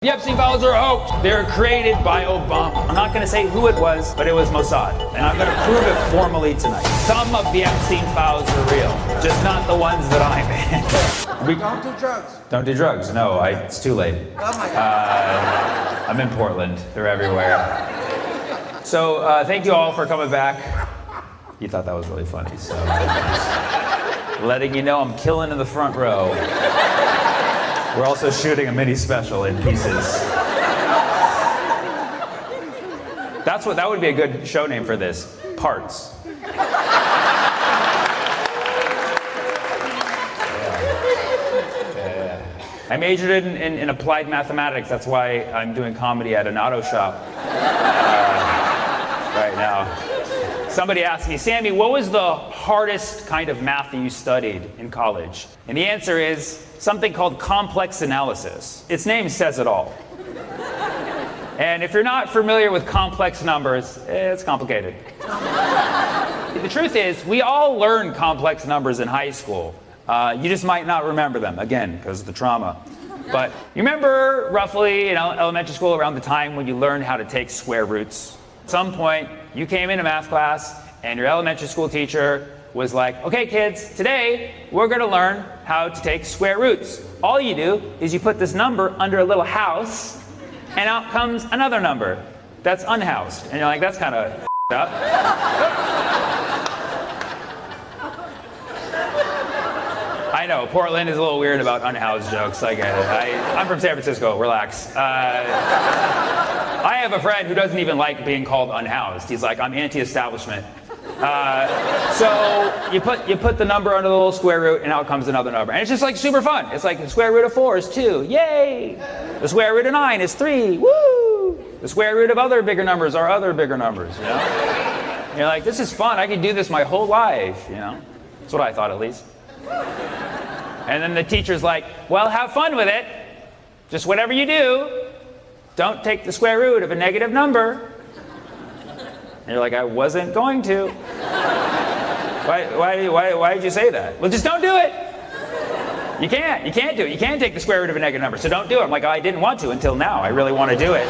The Epstein files are a hoax. They're created by Obama. I'm not going to say who it was, but it was Mossad. And I'm going to prove it formally tonight. Some of the Epstein files are real, just not the ones that I'm in. Don't do drugs. Don't do drugs. No, it's too late. Oh my God. I'm in Portland. They're everywhere. So thank you all for coming back. You thought that was really funny, so just letting you know I'm killing in the front row. We're also shooting a mini special in pieces. That would be a good show name for this. Parts. Yeah. I majored in applied mathematics. That's why I'm doing comedy at an auto shop right now. Somebody asked me, Sammy, what was the hardest kind of math that you studied in college? And the answer is something called complex analysis. Its name says it all. And if you're not familiar with complex numbers, it's complicated. The truth is, we all learn complex numbers in high school. You just might not remember them, again, because of the trauma. But you remember roughly in elementary school around the time when you learned how to take square roots? At some point, you came into math class and your elementary school teacher was like, okay kids, today we're gonna learn how to take square roots. All you do is you put this number under a little house and out comes another number that's unhoused. And you're like, that's kind of up. I know, Portland is a little weird about unhoused jokes, I get it. I'm from San Francisco, relax. I have a friend who doesn't even like being called unhoused. He's like, I'm anti-establishment. So you put the number under the little square root and out comes another number. And it's just like super fun. It's like the square root of 4 is 2, yay! The square root of 9 is 3, woo! The square root of other bigger numbers are other bigger numbers, you know? And you're like, this is fun, I could do this my whole life, you know? That's what I thought at least. And then the teacher's like, well, have fun with it. Just whatever you do, don't take the square root of a negative number. And you're like, I wasn't going to. Why did you say that? Well, just don't do it. You can't do it. You can't take the square root of a negative number, so don't do it. I'm like, I didn't want to until now. I really want to do it.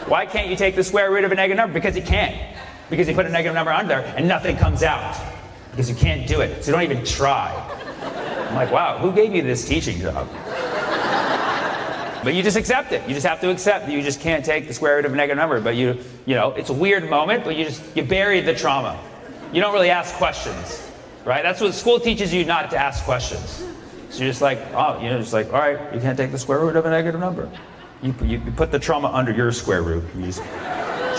Why can't you take the square root of a negative number? Because you can't. Because you put a negative number under there and nothing comes out. Because you can't do it, so don't even try. I'm like, wow, who gave you this teaching job? But you just accept it. You just have to accept that you just can't take the square root of a negative number. But you know, it's a weird moment, but you bury the trauma. You don't really ask questions, right? That's what school teaches you, not to ask questions. So you're just like, oh, just like, all right, you can't take the square root of a negative number. You put the trauma under your square root. You just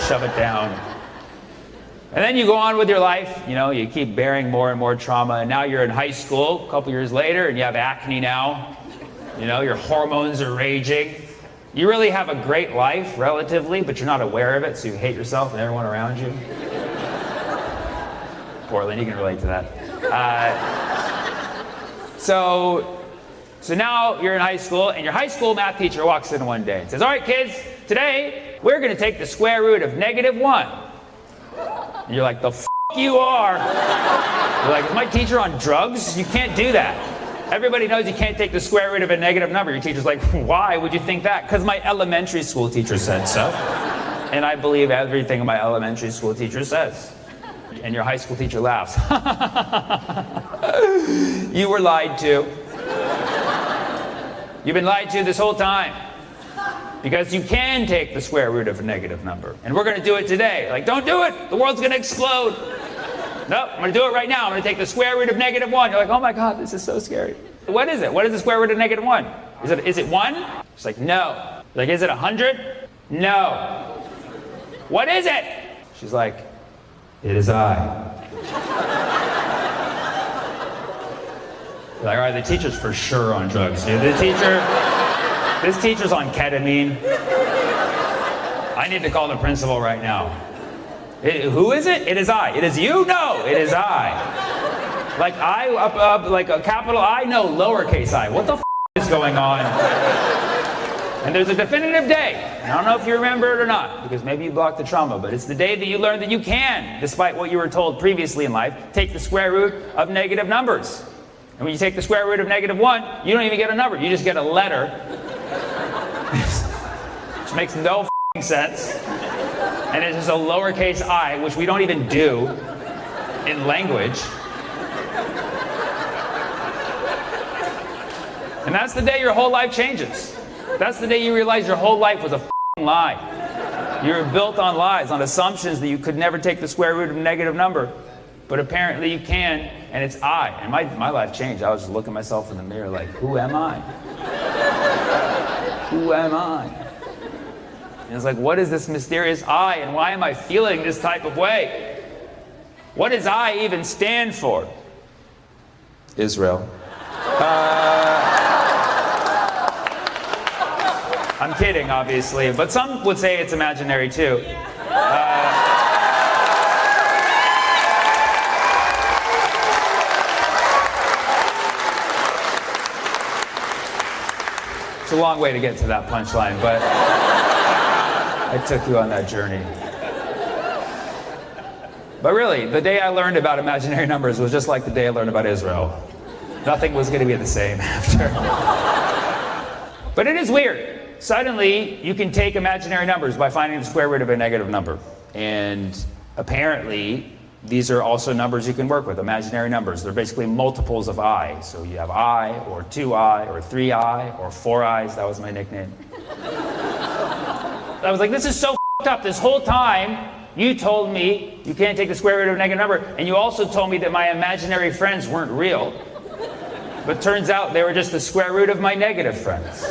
shove it down. And then you go on with your life, you keep bearing more and more trauma, and now you're in high school a couple years later, and you have acne now. Your hormones are raging. You really have a great life, relatively, but you're not aware of it, so you hate yourself and everyone around you. Portland, you can relate to that. So now you're in high school, and your high school math teacher walks in one day and says, all right, kids, today we're going to take the square root of -1. And you're like, the f*** you are. You're like, is my teacher on drugs? You can't do that. Everybody knows you can't take the square root of a negative number. Your teacher's like, why would you think that? Because my elementary school teacher said so. And I believe everything my elementary school teacher says. And your high school teacher laughs. You were lied to. You've been lied to this whole time. Because you can take the square root of a negative number. And we're going to do it today. Like, don't do it. The world's going to explode. Nope, I'm going to do it right now. I'm going to take the square root of -1. You're like, oh my God, this is so scary. What is it? What is the square root of -1? Is it 1? She's like, no. Like, is it 100? No. What is it? She's like, it is I. You're like, all right, the teacher's for sure on drugs, dude. This teacher's on ketamine. I need to call the principal right now. Who is it? It is I. It is you? No, it is I. Like I, like a capital I? No, lowercase I. What the f*** is going on? And there's a definitive day. I don't know if you remember it or not, because maybe you blocked the trauma, but it's the day that you learned that you can, despite what you were told previously in life, take the square root of negative numbers. And when you take the square root of -1, you don't even get a number. You just get a letter which makes no f***ing sense. And it's just a lowercase I, which we don't even do in language. And that's the day your whole life changes. That's the day you realize your whole life was a f***ing lie. You were built on lies, on assumptions that you could never take the square root of a negative number. But apparently you can, and it's I. And my life changed. I was just looking at myself in the mirror like, who am I? Who am I? And it's like, what is this mysterious I, and why am I feeling this type of way? What does I even stand for? Israel. I'm kidding, obviously, but some would say it's imaginary too. It's a long way to get to that punchline, but I took you on that journey. But really, the day I learned about imaginary numbers was just like the day I learned about Israel. Nothing was going to be the same after. But it is weird. Suddenly, you can take imaginary numbers by finding the square root of a negative number. And apparently, these are also numbers you can work with, imaginary numbers. They're basically multiples of I. So you have I, or 2I, or 3I, or 4 I's. That was my nickname. I was like, this is so f***ed up. This whole time, you told me you can't take the square root of a negative number, and you also told me that my imaginary friends weren't real. But turns out they were just the square root of my negative friends.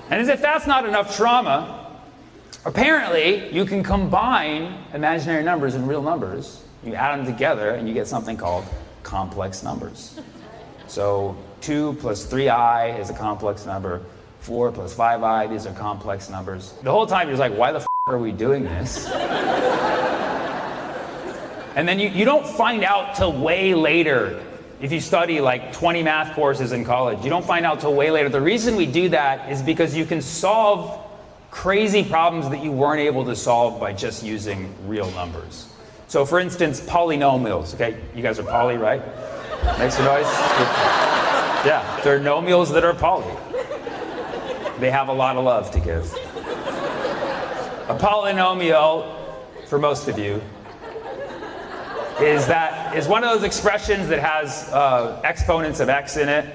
And as if that's not enough trauma, apparently you can combine imaginary numbers and real numbers. You add them together and you get something called complex numbers. So 2 plus 3I is a complex number. 4 plus 5I, these are complex numbers. The whole time you're just like, why the f*** are we doing this? And then you don't find out till way later. If you study like 20 math courses in college, you don't find out till way later. The reason we do that is because you can solve crazy problems that you weren't able to solve by just using real numbers. So for instance, polynomials, okay? You guys are poly, right? Make some noise. Yeah, there are nomials that are poly. They have a lot of love to give. A polynomial, for most of you, is one of those expressions that has exponents of x in it.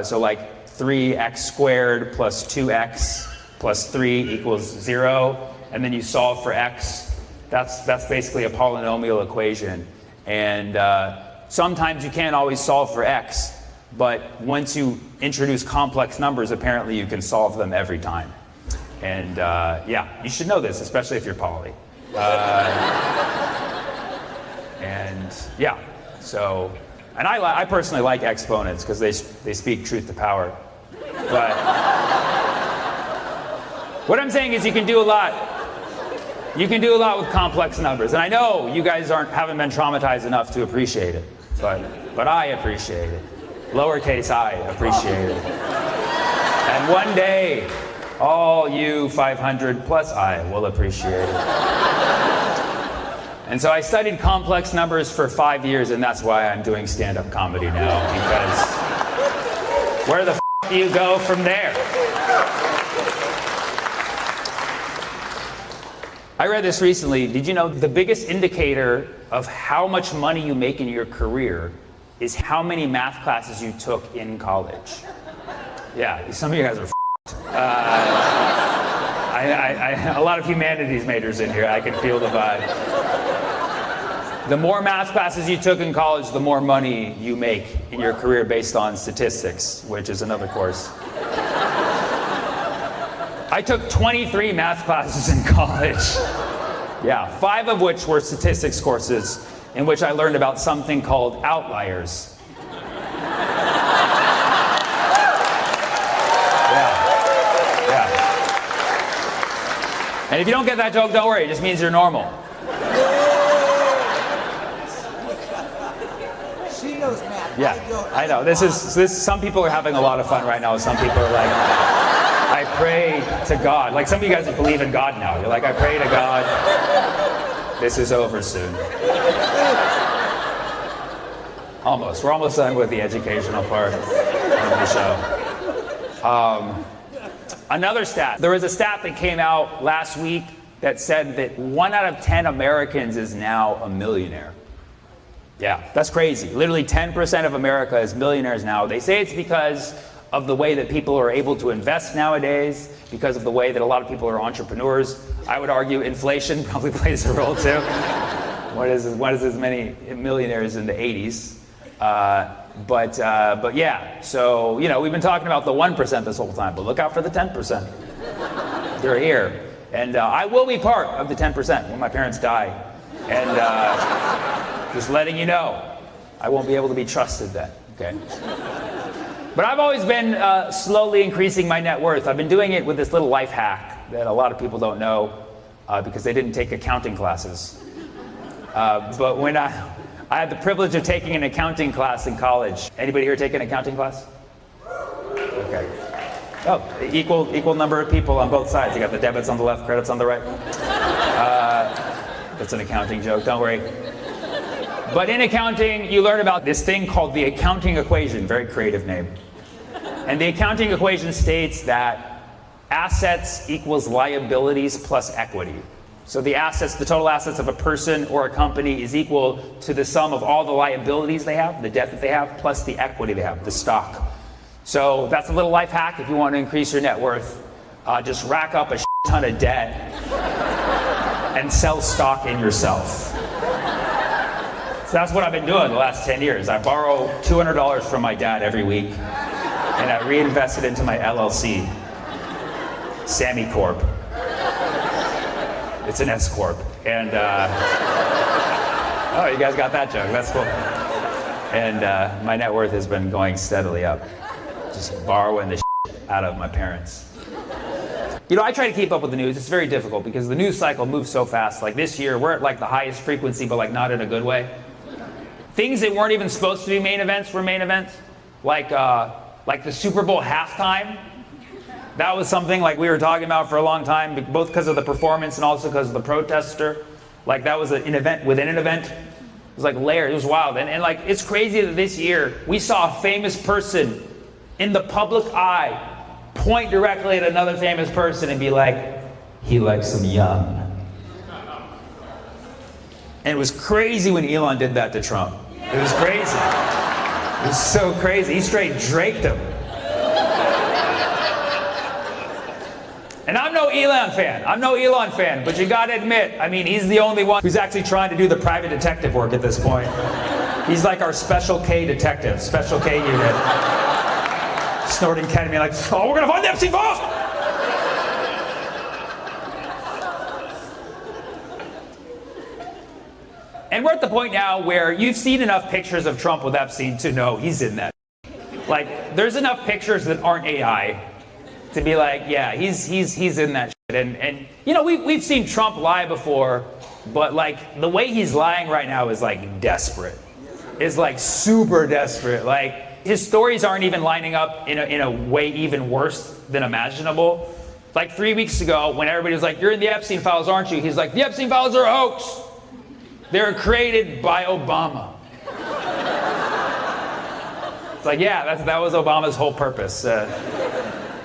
So like 3x squared plus 2x plus 3 equals 0. And then you solve for x. That's basically a polynomial equation. And sometimes you can't always solve for x. But once you introduce complex numbers, apparently you can solve them every time. And yeah, you should know this, especially if you're poly. And yeah, so, and I personally like exponents because they speak truth to power. But what I'm saying is you can do a lot. You can do a lot with complex numbers. And I know you guys haven't been traumatized enough to appreciate it, but I appreciate it. Lowercase I appreciate it. And one day, all you 500 plus I will appreciate it. And so I studied complex numbers for 5 years, and that's why I'm doing stand-up comedy now, because where the f*** do you go from there? I read this recently. Did you know the biggest indicator of how much money you make in your career is how many math classes you took in college? Yeah, some of you guys are f***ed. A lot of humanities majors in here. I can feel the vibe. The more math classes you took in college, the more money you make in your career based on statistics, which is another course. I took 23 math classes in college. Yeah, 5 of which were statistics courses in which I learned about something called outliers. Yeah. And if you don't get that joke, don't worry, it just means you're normal. She knows math. Yeah, I know. This some people are having a lot of fun right now. Some people are like, I pray to God. Like some of you guys believe in God now. You're like, I pray to God, this is over soon. Almost. We're almost done with the educational part of the show. Another stat. There was a stat that came out last week that said that 1 out of 10 Americans is now a millionaire. Yeah, that's crazy. Literally 10% of America is millionaires now. They say it's because of the way that people are able to invest nowadays, because of the way that a lot of people are entrepreneurs. I would argue inflation probably plays a role too. What is as many millionaires in the 80s? But yeah, so, you know, we've been talking about the 1% this whole time, but look out for the 10%. They're here. And I will be part of the 10% when my parents die. And just letting you know, I won't be able to be trusted then, okay? But I've always been slowly increasing my net worth. I've been doing it with this little life hack that a lot of people don't know because they didn't take accounting classes. But when I had the privilege of taking an accounting class in college. Anybody here take an accounting class? Okay. Oh, equal number of people on both sides. You got the debits on the left, credits on the right. That's an accounting joke, don't worry. But in accounting, you learn about this thing called the accounting equation, very creative name. And the accounting equation states that assets equals liabilities plus equity. So the assets, the total assets of a person or a company is equal to the sum of all the liabilities they have, the debt that they have, plus the equity they have, the stock. So that's a little life hack if you want to increase your net worth. Just rack up a ton of debt and sell stock in yourself. So that's what I've been doing the last 10 years. I borrow $200 from my dad every week, and I reinvest it into my LLC, Sammy Corp. It's an S Corp. And, oh, you guys got that joke. That's cool. And my net worth has been going steadily up. Just borrowing the out of my parents. You know, I try to keep up with the news. It's very difficult because the news cycle moves so fast. Like this year, we're at like the highest frequency, but like not in a good way. Things that weren't even supposed to be main events were main events. Like the Super Bowl halftime. That was something like we were talking about for a long time, both because of the performance and also because of the protester. Like that was an event within an event. It was like layered. It was wild. And like it's crazy that this year we saw a famous person in the public eye point directly at another famous person and be like, he likes them young. And it was crazy when Elon did that to Trump. It was crazy. It was so crazy. He straight draked him. And I'm no Elon fan, but you gotta admit, I mean, he's the only one who's actually trying to do the private detective work at this point. He's like our Special K detective, Special K unit. Snorting ketamine like, oh, we're gonna find the Epstein files! And we're at the point now where you've seen enough pictures of Trump with Epstein to know he's in that. Like, there's enough pictures that aren't AI to be like, yeah, he's in that shit. And you know, we've seen Trump lie before, but like the way he's lying right now is like desperate. It's like super desperate. Like his stories aren't even lining up in a way even worse than imaginable. Like 3 weeks ago, when everybody was like, you're in the Epstein files, aren't you? He's like, the Epstein files are a hoax. They were created by Obama. It's like, yeah, that was Obama's whole purpose.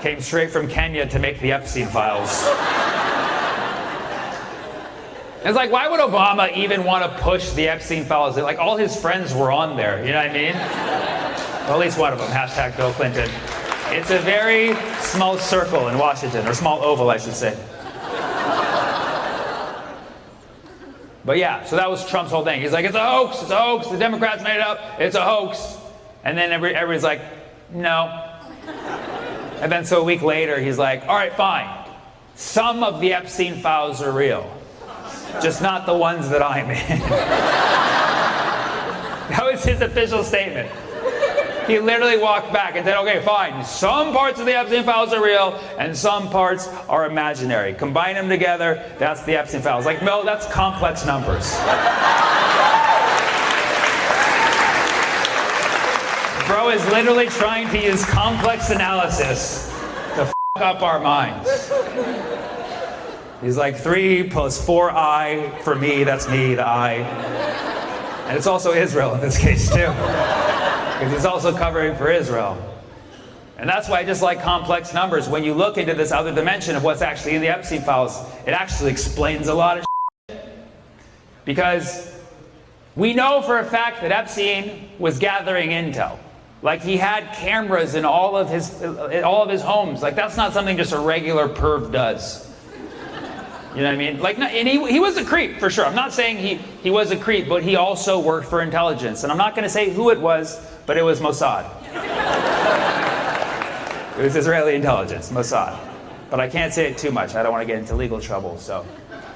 Came straight from Kenya to make the Epstein files. It's like, why would Obama even want to push the Epstein files? Like, all his friends were on there, you know what I mean? Well, at least one of them, hashtag Bill Clinton. It's a very small circle in Washington, or small oval, I should say. But yeah, so that was Trump's whole thing. He's like, it's a hoax, the Democrats made it up, it's a hoax. And then everybody's like, no. And then so a week later, he's like, all right, fine. Some of the Epstein files are real, just not the ones that I'm in. That was his official statement. He literally walked back and said, okay, fine. Some parts of the Epstein files are real and some parts are imaginary. Combine them together, that's the Epstein files. Like, no, that's complex numbers. Bro is literally trying to use complex analysis to up our minds. He's like 3 + 4 I for me, that's me, the I. And it's also Israel in this case too. Because he's also covering for Israel. And that's why I just like complex numbers. When you look into this other dimension of what's actually in the Epstein files, it actually explains a lot of shit. Because we know for a fact that Epstein was gathering intel. Like he had cameras in all of his homes. Like that's not something just a regular perv does. You know what I mean? Like, and he was a creep for sure. I'm not saying he was a creep, but he also worked for intelligence. And I'm not going to say who it was, but it was Mossad. It was Israeli intelligence, Mossad. But I can't say it too much. I don't want to get into legal trouble. So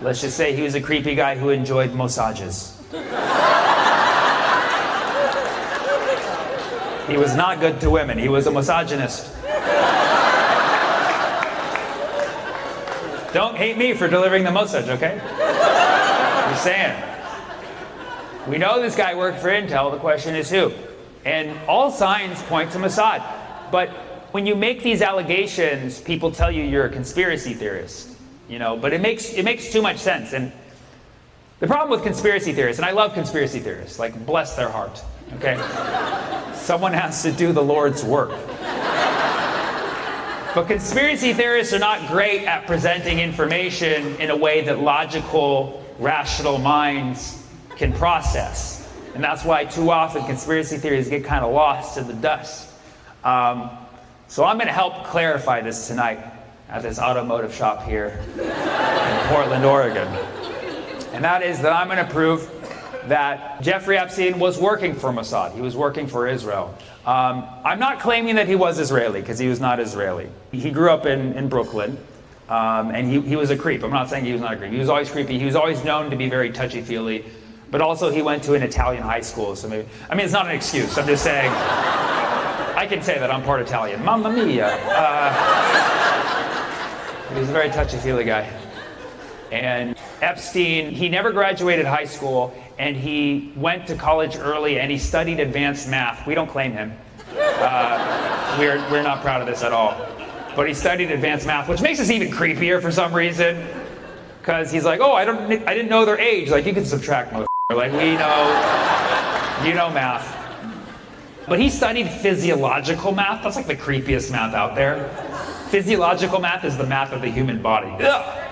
let's just say he was a creepy guy who enjoyed massages. He was not good to women. He was a misogynist. Don't hate me for delivering the message, okay? Just saying. We know this guy worked for Intel. The question is who? And all signs point to Mossad. But when you make these allegations, people tell you you're a conspiracy theorist. You know, but it makes too much sense. And the problem with conspiracy theorists, and I love conspiracy theorists, like bless their heart, okay? Someone has to do the Lord's work. But conspiracy theorists are not great at presenting information in a way that logical, rational minds can process. And that's why too often conspiracy theories get kind of lost in the dust. So I'm going to help clarify this tonight at this automotive shop here in Portland, Oregon. And that is that I'm going to prove that Jeffrey Epstein was working for Mossad. He was working for Israel. I'm not claiming that he was Israeli, because he was not Israeli. He grew up in Brooklyn, and he was a creep. I'm not saying he was not a creep. He was always creepy. He was always known to be very touchy-feely, but also he went to an Italian high school. So maybe, I mean, it's not an excuse. I'm just saying, I can say that I'm part Italian. Mamma mia. He's a very touchy-feely guy. And Epstein, he never graduated high school, and he went to college early, and he studied advanced math. We don't claim him. We're not proud of this at all. But he studied advanced math, which makes us even creepier for some reason. Because he's like, oh, I didn't know their age. Like, you can subtract, motherfucker. Like, we know, you know math. But he studied physiological math. That's like the creepiest math out there. Physiological math is the math of the human body. Ugh.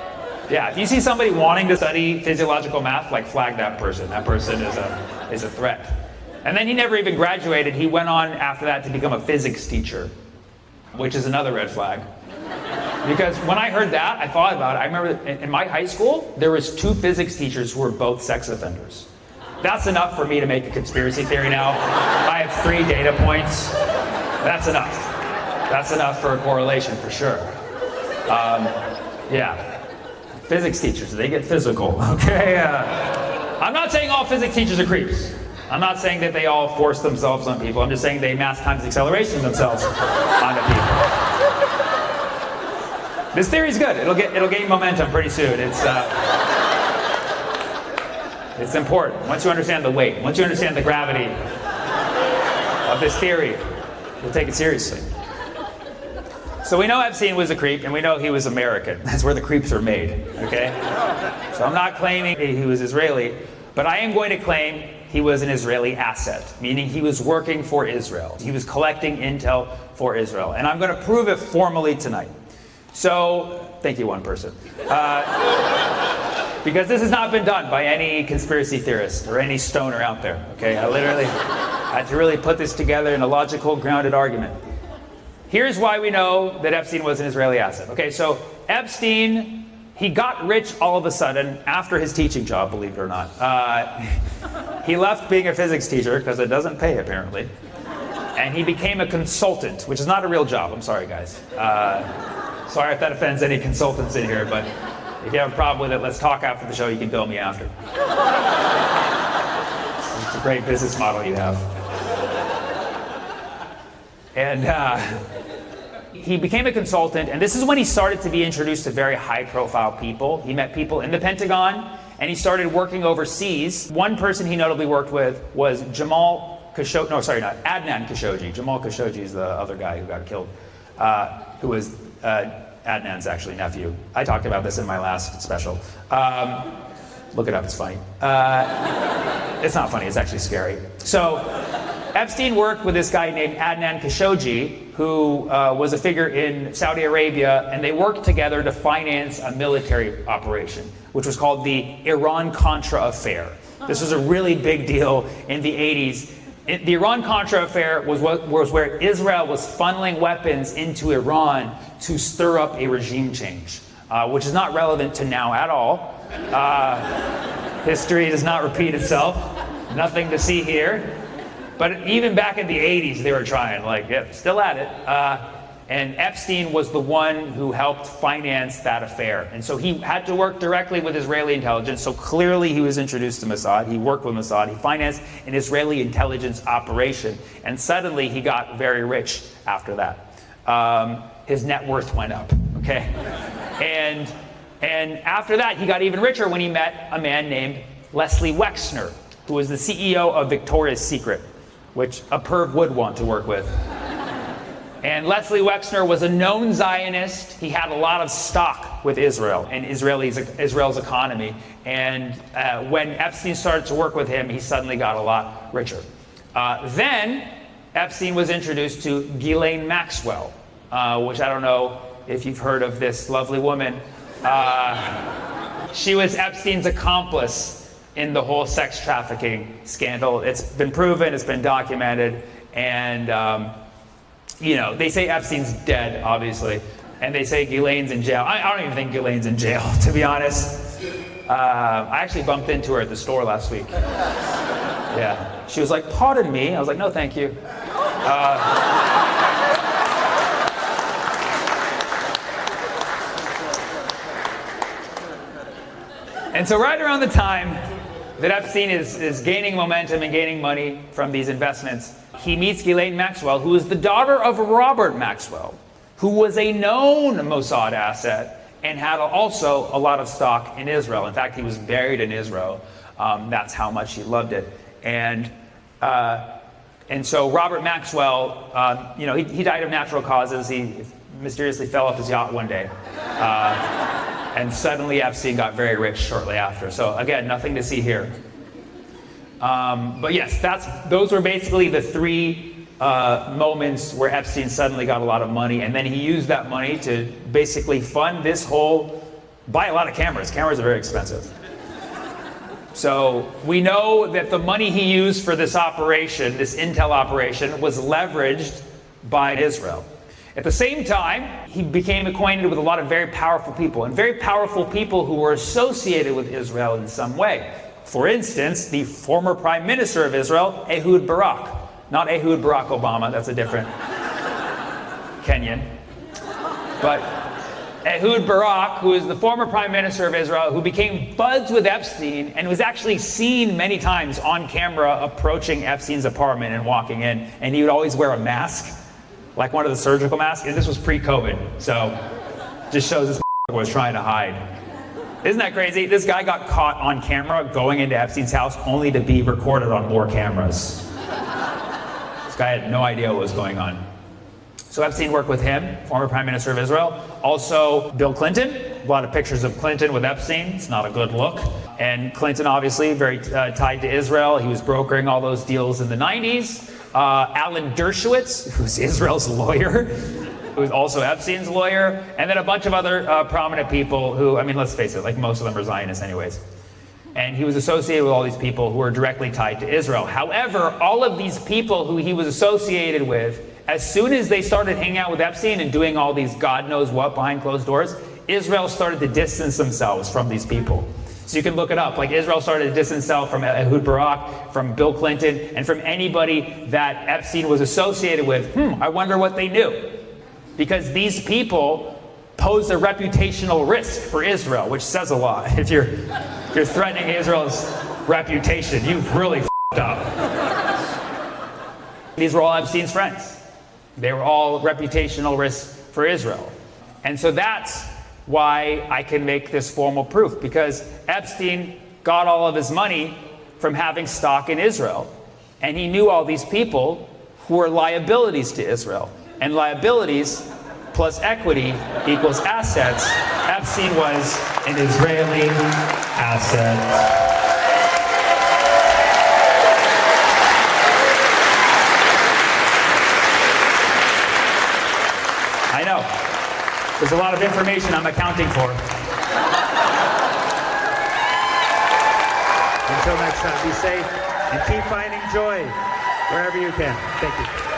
Yeah, if you see somebody wanting to study physiological math, like flag that person. That person is a threat. And then he never even graduated. He went on after that to become a physics teacher, which is another red flag. Because when I heard that, I thought about it. I remember in my high school, there was 2 physics teachers who were both sex offenders. That's enough for me to make a conspiracy theory now. I have 3 data points. That's enough. That's enough for a correlation for sure. Yeah. Physics teachers, they get physical, okay? I'm not saying all physics teachers are creeps. I'm not saying that they all force themselves on people. I'm just saying they mass times acceleration themselves onto people. This theory's good. It'll gain momentum pretty soon. It's important. Once you understand the weight, once you understand the gravity of this theory, you'll take it seriously. So we know Epstein was a creep, and we know he was American. That's where the creeps are made, okay? So I'm not claiming he was Israeli, but I am going to claim he was an Israeli asset, meaning he was working for Israel. He was collecting intel for Israel. And I'm going to prove it formally tonight. So, thank you, one person. Because this has not been done by any conspiracy theorist or any stoner out there, okay? I literally had to really put this together in a logical, grounded argument. Here's why we know that Epstein was an Israeli asset. Okay, so Epstein, he got rich all of a sudden after his teaching job, believe it or not. He left being a physics teacher because it doesn't pay, apparently. And he became a consultant, which is not a real job. I'm sorry, guys. Sorry if that offends any consultants in here, but if you have a problem with it, let's talk after the show. You can bill me after. It's a great business model you have. And he became a consultant, and this is when he started to be introduced to very high-profile people. He met people in the Pentagon, and he started working overseas. One person he notably worked with was Adnan Khashoggi. Jamal Khashoggi is the other guy who got killed, who was Adnan's actually nephew. I talked about this in my last special. Look it up, it's funny. It's not funny, it's actually scary. So Epstein worked with this guy named Adnan Khashoggi, who was a figure in Saudi Arabia, and they worked together to finance a military operation, which was called the Iran-Contra affair. This was a really big deal in the 80s. The Iran-Contra affair was where Israel was funneling weapons into Iran to stir up a regime change, which is not relevant to now at all. History does not repeat itself. Nothing to see here. But even back in the 80s, they were trying, still at it. And Epstein was the one who helped finance that affair. And so he had to work directly with Israeli intelligence. So clearly he was introduced to Mossad. He worked with Mossad. He financed an Israeli intelligence operation. And suddenly he got very rich after that. His net worth went up, okay? And after that, he got even richer when he met a man named Leslie Wexner, who was the CEO of Victoria's Secret, which a perv would want to work with. And Leslie Wexner was a known Zionist. He had a lot of stock with Israel and Israel's economy. And when Epstein started to work with him, he suddenly got a lot richer. Then Epstein was introduced to Ghislaine Maxwell, which I don't know if you've heard of this lovely woman. She was Epstein's accomplice in the whole sex trafficking scandal. It's been proven, it's been documented, and they say Epstein's dead, obviously, and they say Ghislaine's in jail. I don't even think Ghislaine's in jail, to be honest. I actually bumped into her at the store last week. Yeah. She was like, "Pardon me." I was like, "No, thank you." And so right around the time that Epstein is gaining momentum and gaining money from these investments, he meets Ghislaine Maxwell, who is the daughter of Robert Maxwell, who was a known Mossad asset and had also a lot of stock in Israel. In fact, he was buried in Israel. That's how much he loved it. And so Robert Maxwell, he died of natural causes. He mysteriously fell off his yacht one day. And suddenly Epstein got very rich shortly after. So again, nothing to see here. But yes, those were basically the three moments where Epstein suddenly got a lot of money, and then he used that money to basically fund buy a lot of cameras. Cameras are very expensive. So we know that the money he used for this operation, this intel operation, was leveraged by Israel. At the same time, he became acquainted with a lot of very powerful people, and very powerful people who were associated with Israel in some way. For instance, the former Prime Minister of Israel, Ehud Barak. Not Ehud Barack Obama, that's a different Kenyan. But Ehud Barak, who is the former Prime Minister of Israel, who became buds with Epstein and was actually seen many times on camera approaching Epstein's apartment and walking in, and he would always wear a mask, like one of the surgical masks. And this was pre-COVID, so just shows this was trying to hide. Isn't that crazy? This guy got caught on camera going into Epstein's house only to be recorded on more cameras. This guy had no idea what was going on. So Epstein worked with him, former Prime Minister of Israel. Also, Bill Clinton. A lot of pictures of Clinton with Epstein. It's not a good look. And Clinton, obviously, very tied to Israel. He was brokering all those deals in the 90s. Alan Dershowitz, who's Israel's lawyer, who was also Epstein's lawyer, and then a bunch of other prominent people who, let's face it, most of them are Zionists anyways. And he was associated with all these people who were directly tied to Israel. However, all of these people who he was associated with, as soon as they started hanging out with Epstein and doing all these God knows what behind closed doors, Israel started to distance themselves from these people. So you can look it up. Israel started to distance itself from Ehud Barak, from Bill Clinton, and from anybody that Epstein was associated with. I wonder what they knew. Because these people posed a reputational risk for Israel, which says a lot. If you're threatening Israel's reputation, you've really f***ed up. These were all Epstein's friends. They were all reputational risks for Israel. And so that's why I can make this formal proof, because Epstein got all of his money from having stock in Israel. And he knew all these people who were liabilities to Israel. And liabilities plus equity equals assets, Epstein was An Israeli asset. I know. There's a lot of information I'm accounting for. Until next time, be safe and keep finding joy wherever you can. Thank you.